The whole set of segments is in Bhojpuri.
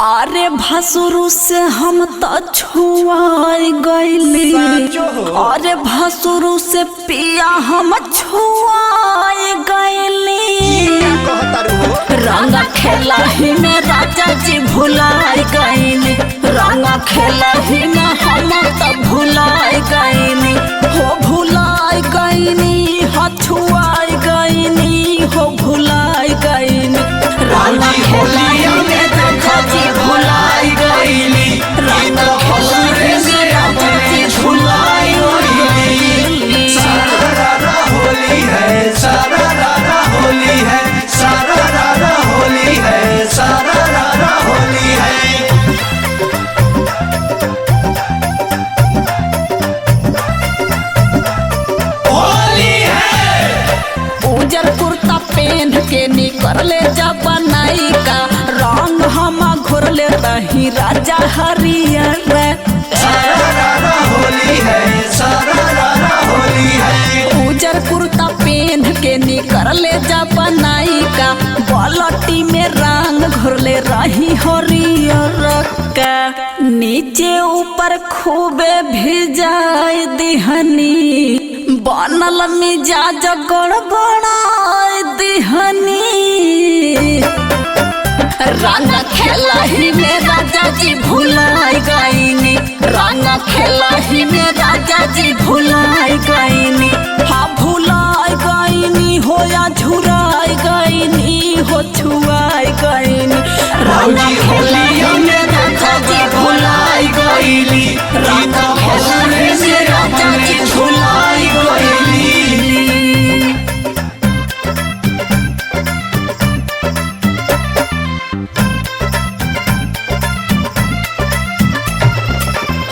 अरे भसुरु से हम तो छुआई गईली। अरे भसुरु से पिया हम छुआई गईली। रंग खेला ही में राजा जी भुलाई गईली। रंग खेला ही में हम तो भुलाई गईली। हो भुलाई गईली, हो छुआई गईली, हो भुलाई गईली। रंग खेला ही में राजा जी भुलाई गईली। रंग खेला ही में राजा जी भुलाई गईली। सारा रारा होली है, सारा रारा होली है, सारा रारा होली है, सारा रारा होली है। होली है। उजर कुर्ता पहन के निकले जब बनाई का रंग हम घोरले रही राजा हरियर। सारा रारा होली है, सारा रारा होली है। उजर कुर्ता पहन के निकले जब बनाई का बलटी में रंग घोरले रही हरियर का। नीचे ऊपर खूबे भिजाई दिहनी, बनल मिजाज गड़बड़ाई दिहनी। रंग खेला ही में राजा जी भुलाई गईनी। रंग खेला ही में राजा जी भुलाई गईनी। हाँ भुलाई गईनी, हो या झुराई गईनी, हो छुआई गईनी। रंग खेला ही में राजा जी भुलाई गईली। रंग खेला ही में राजा जी भुलाई गईली।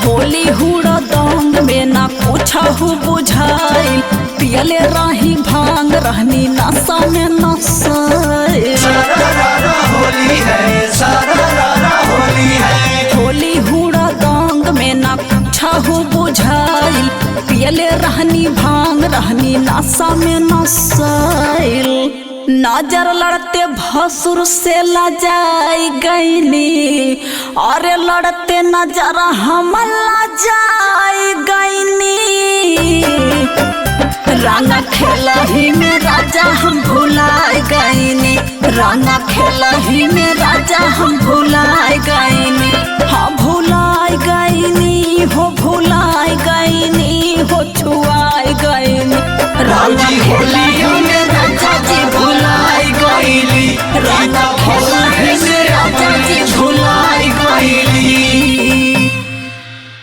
होली हुड़ा दंग में ना कुछ बुझाइल। पियले रही भांग रहनी नशा में नसाइल। सारा रारा होली है, सारा रारा होली है। होली हुड़ा दंग में ना कुछ बुझाइल। पियले रहनी भांग रहनी नशा में नसाइल। नजर लड़ते भसुर से लजाई गईनी। अरे लड़ते नजर हम लजाई गईनी। रंग खेला ही में राजा हम भुलाई गईनी। रंग खेला ही में राजा हम भुलाई गईनी। हाँ भुलाई गईनी, हो भुलाई गईनी, हो छुआई गईनी। रंग खेला ही में राजा जी भुलाई गईली। रंग खेला